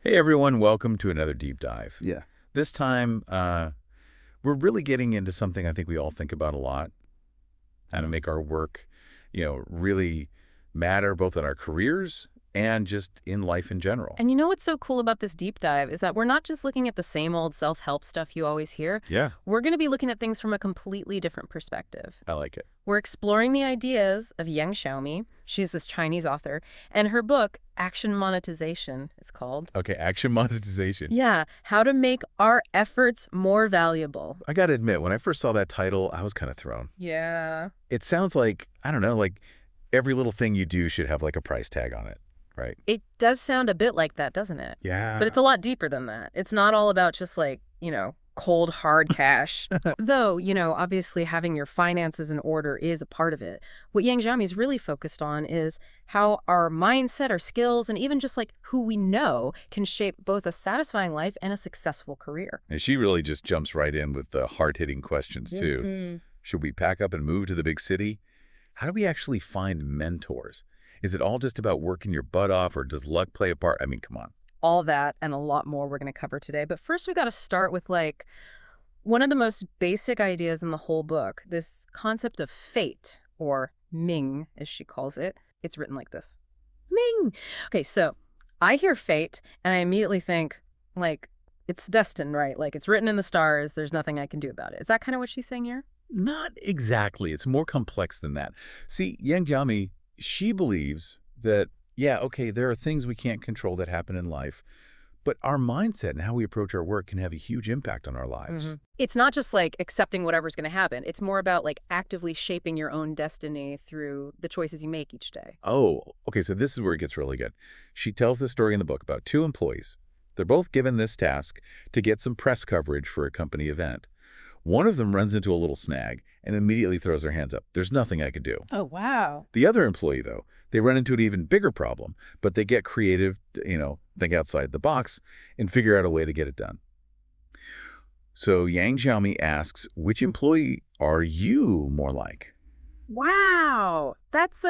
Hey everyone, welcome to another deep dive. Yeah. This time, we're really getting into something I think we all think about a lot, how to make our work, really matter both in our careers and just in life in general. And you know what's so cool about this deep dive is that we're not just looking at the same old self-help stuff you always hear. Yeah, We're going to be looking at things from a completely different perspective. I like it. We're exploring the ideas of Yang Xiaomi. She's this Chinese author, and her book, Action Monetization, it's called. Okay, action monetization. Yeah, how to make our efforts more valuable. I got to admit, when I first saw that title, I was kind of thrown. Yeah. It sounds like, I don't know, like every little thing you do should have like a price tag on it, right? It does sound a bit like that, doesn't it? Yeah. But it's a lot deeper than that. It's not all about just like, cold, hard cash. Though, obviously having your finances in order is a part of it. What Yang Xiaomi is really focused on is how our mindset, our skills, and even just like who we know can shape both a satisfying life and a successful career. And she really just jumps right in with the hard-hitting questions, too. Should we pack up and move to the big city? How do we actually find mentors? Is it all just about working your butt off, or does luck play a part? I mean, come on. All that and a lot more we're going to cover today. But first, we got to start with like one of the most basic ideas in the whole book, this concept of fate, or Ming, as she calls it. It's written like this. Ming! Okay, so I hear fate, and I immediately think, like, it's destined, right? Like, it's written in the stars, there's nothing I can do about it. Is that kind of what she's saying here? Not exactly. It's more complex than that. See, Yang Jiami, she believes that, yeah, okay, there are things we can't control that happen in life, but our mindset and how we approach our work can have a huge impact on our lives. It's not just like accepting whatever's going to happen. It's more about like actively shaping your own destiny through the choices you make each day. Oh, okay, so this is where it gets really good. She tells this story in the book about two employees. They're both given this task to get some press coverage for a company event. One of them runs into a little snag and immediately throws their hands up. There's nothing I can do. Oh, wow. The other employee, though, they run into an even bigger problem, but they get creative, think outside the box and figure out a way to get it done. So Yang Xiaomi asks, which employee are you more like? Wow. That's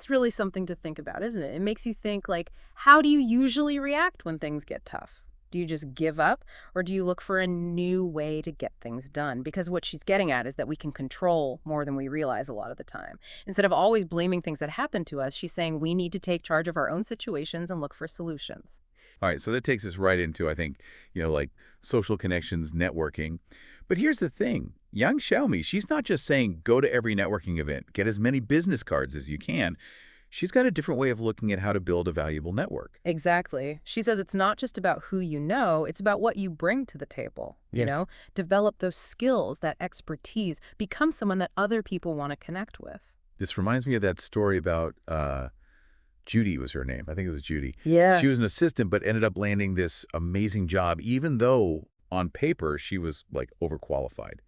really something to think about, isn't it? It makes you think like, how do you usually react when things get tough? Do you just give up, or do you look for a new way to get things done? Because what she's getting at is that we can control more than we realize a lot of the time. Instead of always blaming things that happen to us, she's saying we need to take charge of our own situations and look for solutions. All right, so that takes us right into, I think, like social connections, networking. But here's the thing. Yang Xiaomi, she's not just saying go to every networking event, get as many business cards as you can. She's got a different way of looking at how to build a valuable network. Exactly. She says it's not just about who you know, it's about what you bring to the table. Develop those skills, that expertise, become someone that other people want to connect with. This reminds me of that story about Judy was her name. I think it was Judy. Yeah. She was an assistant, but ended up landing this amazing job, even though on paper she was like overqualified.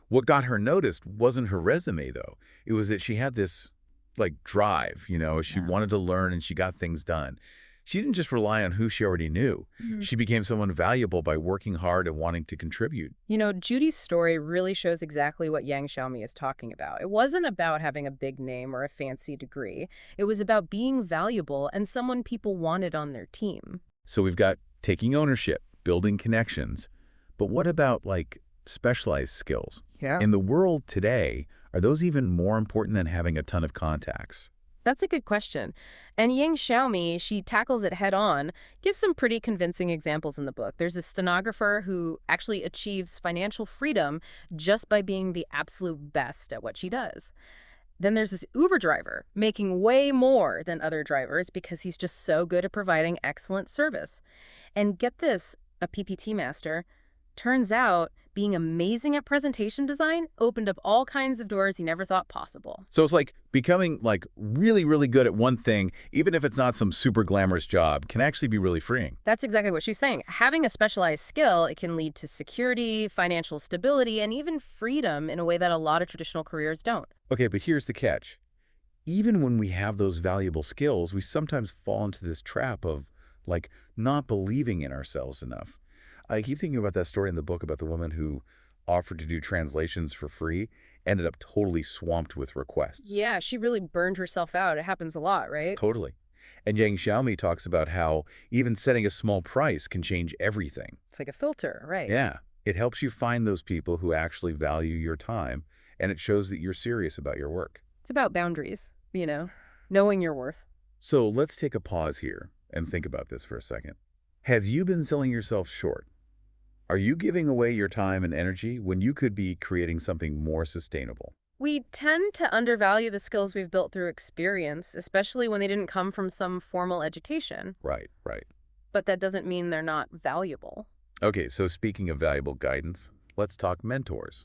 What got her noticed wasn't her resume, though. It was that she had this like drive, she wanted to learn and she got things done. She didn't just rely on who she already knew. She became someone valuable by working hard and wanting to contribute. Judy's story really shows exactly what Yang Xiaomi is talking about. It wasn't about having a big name or a fancy degree. It was about being valuable and someone people wanted on their team. So we've got taking ownership, building connections. But what about like specialized skills? Yeah. In the world today, are those even more important than having a ton of contacts? That's a good question. And Yang Xiaomi, she tackles it head on, gives some pretty convincing examples in the book. There's a stenographer who actually achieves financial freedom just by being the absolute best at what she does. Then there's this Uber driver making way more than other drivers because he's just so good at providing excellent service. And get this, a PPT master. Turns out being amazing at presentation design opened up all kinds of doors he never thought possible. So it's like becoming like really, really good at one thing, even if it's not some super glamorous job, can actually be really freeing. That's exactly what she's saying. Having a specialized skill, it can lead to security, financial stability, and even freedom in a way that a lot of traditional careers don't. Okay, but here's the catch. Even when we have those valuable skills, we sometimes fall into this trap of like not believing in ourselves enough. I keep thinking about that story in the book about the woman who offered to do translations for free, ended up totally swamped with requests. Yeah, she really burned herself out. It happens a lot, right? Totally. And Yang Xiaomi talks about how even setting a small price can change everything. It's like a filter, right? Yeah, it helps you find those people who actually value your time, and it shows that you're serious about your work. It's about boundaries, knowing your worth. So let's take a pause here and think about this for a second. Have you been selling yourself short? Are you giving away your time and energy when you could be creating something more sustainable? We tend to undervalue the skills we've built through experience, especially when they didn't come from some formal education. Right, right. But that doesn't mean they're not valuable. Okay, so speaking of valuable guidance, let's talk mentors.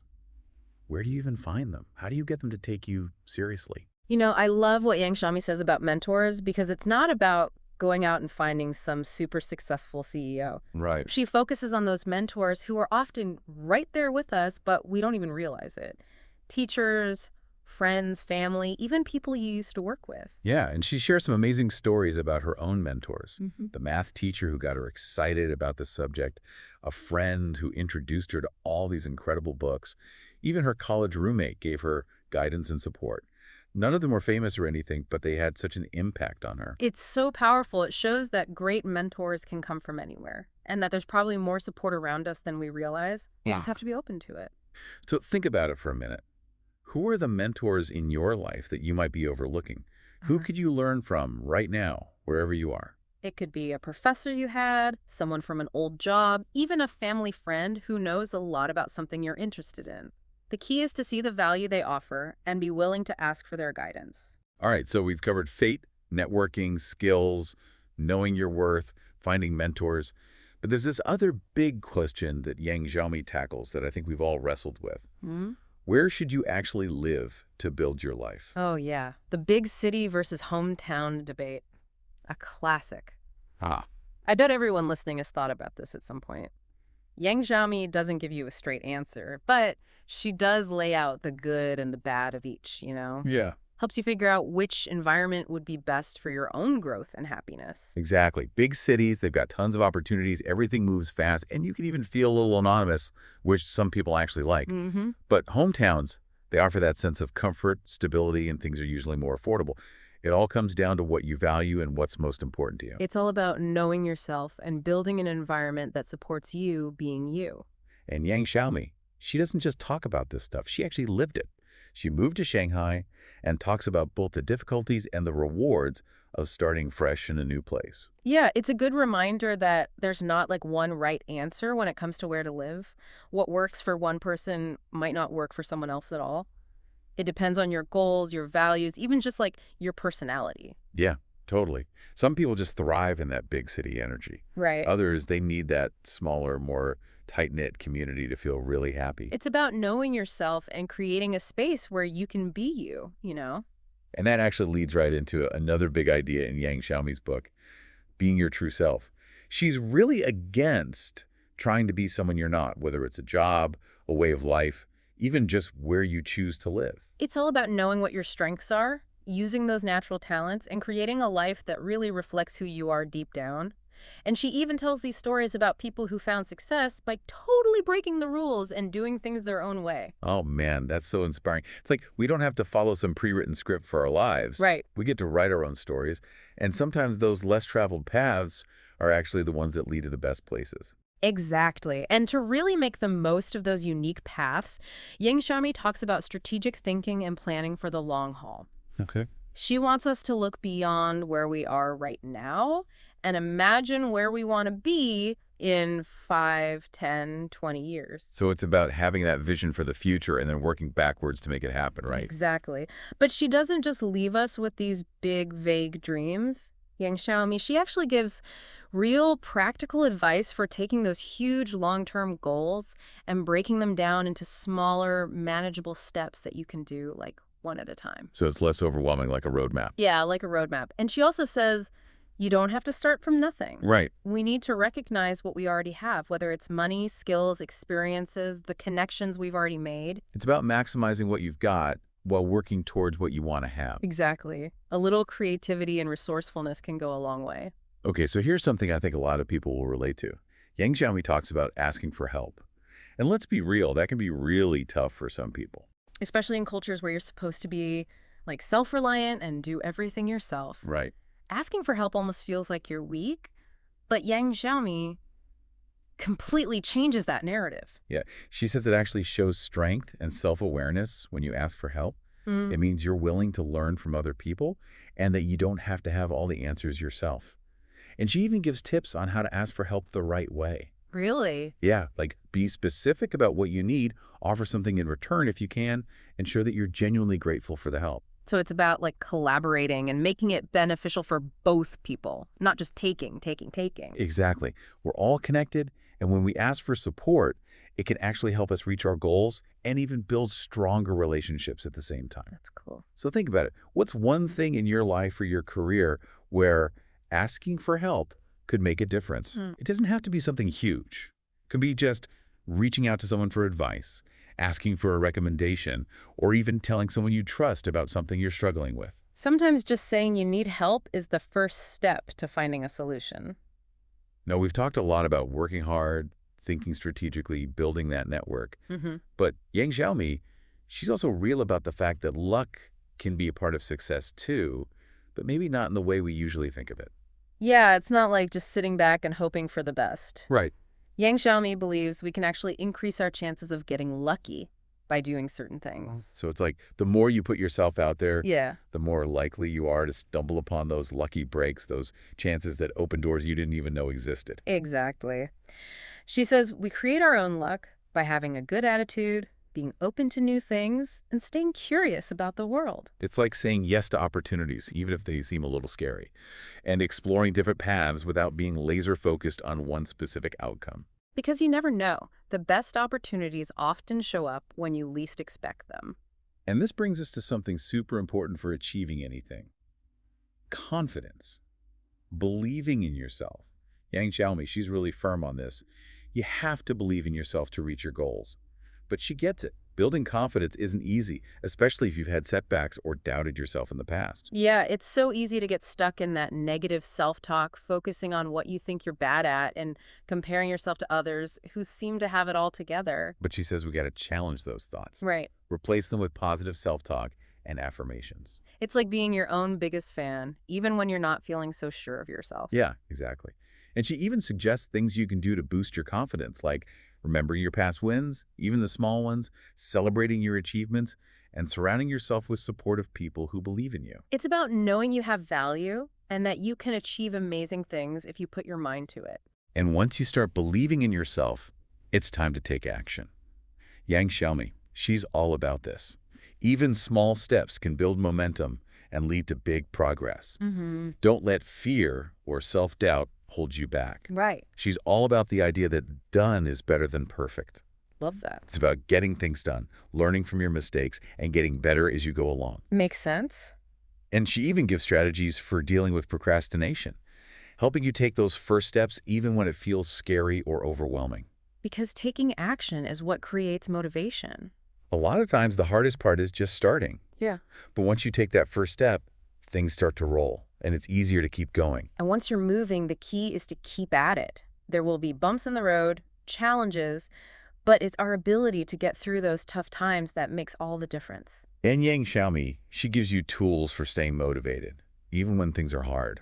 Where do you even find them? How do you get them to take you seriously? I love what Yang Shami says about mentors because it's not about going out and finding some super successful CEO. Right. She focuses on those mentors who are often right there with us, but we don't even realize it. Teachers, friends, family, even people you used to work with. Yeah, and she shares some amazing stories about her own mentors. Hmm. The math teacher who got her excited about the subject, a friend who introduced her to all these incredible books. Even her college roommate gave her guidance and support. None of them were famous or anything, but they had such an impact on her. It's so powerful. It shows that great mentors can come from anywhere and that there's probably more support around us than we realize. We Yeah. just have to be open to it. So think about it for a minute. Who are the mentors in your life that you might be overlooking? Who Uh-huh. could you learn from right now, wherever you are? It could be a professor you had, someone from an old job, even a family friend who knows a lot about something you're interested in. The key is to see the value they offer and be willing to ask for their guidance. All right, so we've covered fate, networking, skills, knowing your worth, finding mentors. But there's this other big question that Yang Xiaomi tackles that I think we've all wrestled with. Hmm? Where should you actually live to build your life? Oh, yeah. The big city versus hometown debate. A classic. Ah, I bet everyone listening has thought about this at some point. Yang Xiaomi doesn't give you a straight answer, but she does lay out the good and the bad of each. yeah. Helps you figure out which environment would be best for your own growth and happiness. Exactly. Big cities, they've got tons of opportunities, everything moves fast, and you can even feel a little anonymous, which some people actually like. Mm-hmm. But hometowns, they offer that sense of comfort, stability, and things are usually more affordable. It all comes down to what you value and what's most important to you. It's all about knowing yourself and building an environment that supports you being you. And Yang Xiaomi, she doesn't just talk about this stuff, she actually lived it. She moved to Shanghai and talks about both the difficulties and the rewards of starting fresh in a new place. Yeah, it's a good reminder that there's not like one right answer when it comes to where to live. What works for one person might not work for someone else at all. It depends on your goals, your values, even just like your personality. Yeah, totally. Some people just thrive in that big city energy. Right. Others, they need that smaller, more tight-knit community to feel really happy. It's about knowing yourself and creating a space where you can be you. And that actually leads right into another big idea in Yang Xiaomi's book, being your true self. She's really against trying to be someone you're not, whether it's a job, a way of life, even just where you choose to live. It's all about knowing what your strengths are, using those natural talents, and creating a life that really reflects who you are deep down. And she even tells these stories about people who found success by totally breaking the rules and doing things their own way. Oh man, that's so inspiring. It's like we don't have to follow some pre-written script for our lives. Right. We get to write our own stories. And sometimes those less traveled paths are actually the ones that lead to the best places. Exactly. And to really make the most of those unique paths, Yang Xiaomi talks about strategic thinking and planning for the long haul. Okay. She wants us to look beyond where we are right now and imagine where we want to be in 5, 10, 20 years. So it's about having that vision for the future and then working backwards to make it happen, right? Exactly. But she doesn't just leave us with these big, vague dreams. Yang Xiaomi, she actually gives real practical advice for taking those huge long-term goals and breaking them down into smaller, manageable steps that you can do like one at a time. So it's less overwhelming, like a roadmap. Yeah, like a roadmap. And she also says you don't have to start from nothing. Right. We need to recognize what we already have, whether it's money, skills, experiences, the connections we've already made. It's about maximizing what you've got while working towards what you want to have. Exactly. A little creativity and resourcefulness can go a long way. Okay, so here's something I think a lot of people will relate to. Yang Xiaomi talks about asking for help. And let's be real, that can be really tough for some people. Especially in cultures where you're supposed to be like self-reliant and do everything yourself. Right. asking for help almost feels like you're weak, but Yang Xiaomi completely changes that narrative. Yeah, she says it actually shows strength and self-awareness when you ask for help. Mm, It means you're willing to learn from other people and that you don't have to have all the answers yourself. And she even gives tips on how to ask for help the right way. really? Yeah, like be specific about what you need, offer something in return if you can, and show that you're genuinely grateful for the help. So it's about like collaborating and making it beneficial for both people, not just taking. Exactly. We're all connected, and when we ask for support, it can actually help us reach our goals and even build stronger relationships at the same time. That's cool. So think about it. What's one thing in your life or your career where asking for help could make a difference? Hmm. It doesn't have to be something huge. It could be just reaching out to someone for advice, asking for a recommendation, or even telling someone you trust about something you're struggling with. Sometimes just saying you need help is the first step to finding a solution. Now, we've talked a lot about working hard, thinking strategically, building that network. Mm-hmm. But Yang Xiaomi, she's also real about the fact that luck can be a part of success too, but maybe not in the way we usually think of it. Yeah, it's not like just sitting back and hoping for the best. Right. Yang Xiaomi believes we can actually increase our chances of getting lucky by doing certain things. So it's like the more you put yourself out there, Yeah, the more likely you are to stumble upon those lucky breaks, those chances that open doors you didn't even know existed. exactly. She says we create our own luck by having a good attitude, being open to new things, and staying curious about the world. It's like saying yes to opportunities, even if they seem a little scary, and exploring different paths without being laser focused on one specific outcome. Because you never know, the best opportunities often show up when you least expect them. And this brings us to something super important for achieving anything: confidence, believing in yourself. Yang Xiaomi, she's really firm on this. You have to believe in yourself to reach your goals. But she gets it. Building confidence isn't easy, especially if you've had setbacks or doubted yourself in the past. Yeah, it's so easy to get stuck in that negative self-talk, focusing on what you think you're bad at and comparing yourself to others who seem to have it all together. But she says we got to challenge those thoughts, Right. replace them with positive self-talk and affirmations. It's like being your own biggest fan, even when you're not feeling so sure of yourself. Yeah, exactly. And she even suggests things you can do to boost your confidence, like remembering your past wins, even the small ones, celebrating your achievements, and surrounding yourself with supportive people who believe in you. It's about knowing you have value and that you can achieve amazing things if you put your mind to it. And once you start believing in yourself, it's time to take action. Yang Xiaomi, she's all about this. Even small steps can build momentum and lead to big progress. Mm-hmm. Don't let fear or self-doubt hold you back. Right. She's all about the idea that done is better than perfect. Love that. It's about getting things done, learning from your mistakes, and getting better as you go along. Makes sense. And she even gives strategies for dealing with procrastination, helping you take those first steps even when it feels scary or overwhelming. Because taking action is what creates motivation. A lot of times, the hardest part is just starting. Yeah. But once you take that first step, things start to roll, and it's easier to keep going. And once you're moving, the key is to keep at it. There will be bumps in the road, challenges, but it's our ability to get through those tough times that makes all the difference. And Yang Xiaomi, she gives you tools for staying motivated, even when things are hard.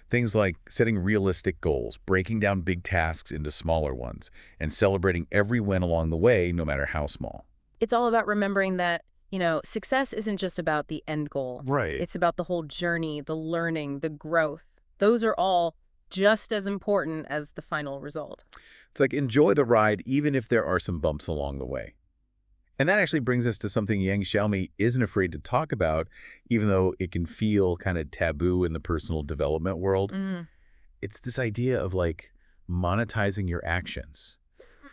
Things like setting realistic goals, breaking down big tasks into smaller ones, and celebrating every win along the way, no matter how small. It's all about remembering that, success isn't just about the end goal. Right. It's about the whole journey, the learning, the growth. Those are all just as important as the final result. It's like enjoy the ride even if there are some bumps along the way. And that actually brings us to something Yang Xiaomi isn't afraid to talk about, even though it can feel kind of taboo in the personal development world. Mm. It's this idea of like monetizing your actions,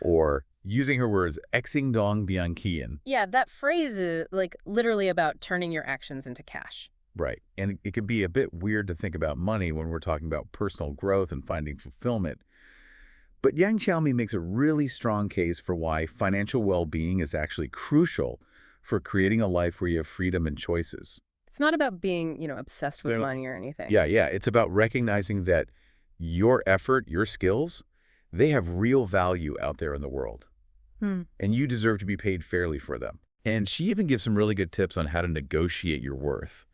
or using her words, "exing dong bianqian." Yeah, that phrase is like literally about turning your actions into cash. Right. And it can be a bit weird to think about money when we're talking about personal growth and finding fulfillment. But Yang Xiaomi makes a really strong case for why financial well-being is actually crucial for creating a life where you have freedom and choices. It's not about being, obsessed with They're- money or anything. Yeah. It's about recognizing that your effort, your skills, they have real value out there in the world. Hmm. And you deserve to be paid fairly for them. And she even gives some really good tips on how to negotiate your worth,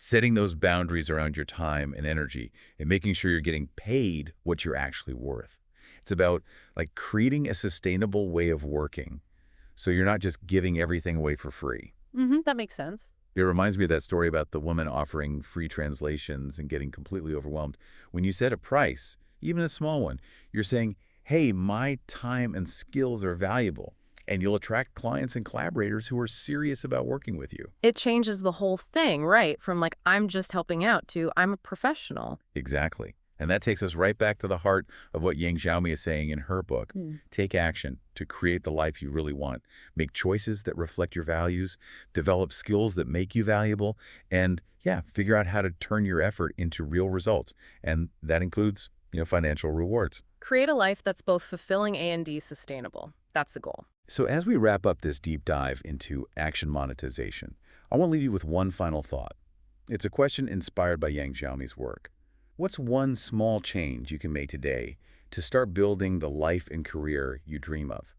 setting those boundaries around your time and energy and making sure you're getting paid what you're actually worth. It's about like creating a sustainable way of working so you're not just giving everything away for free. That makes sense. It reminds me of that story about the woman offering free translations and getting completely overwhelmed. When you set a price, even a small one, you're saying, hey, my time and skills are valuable, and you'll attract clients and collaborators who are serious about working with you. It changes the whole thing, right? From like, I'm just helping out to I'm a professional. Exactly. And that takes us right back to the heart of what Yang Xiaomi is saying in her book. Take action to create the life you really want. Make choices that reflect your values, develop skills that make you valuable, and yeah, figure out how to turn your effort into real results. And that includes, financial rewards. Create a life that's both fulfilling and sustainable. That's the goal. So as we wrap up this deep dive into action monetization, I want to leave you with one final thought. It's a question inspired by Yang Xiaomi's work. What's one small change you can make today to start building the life and career you dream of?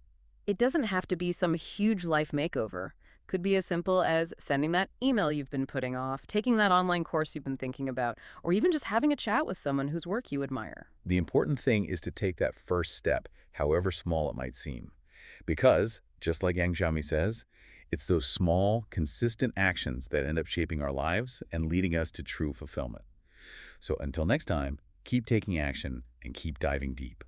It doesn't have to be some huge life makeover. Could be as simple as sending that email you've been putting off, taking that online course you've been thinking about, or even just having a chat with someone whose work you admire. The important thing is to take that first step, however small it might seem. Because, just like Yang Xiaomi says, it's those small, consistent actions that end up shaping our lives and leading us to true fulfillment. So until next time, keep taking action and keep diving deep.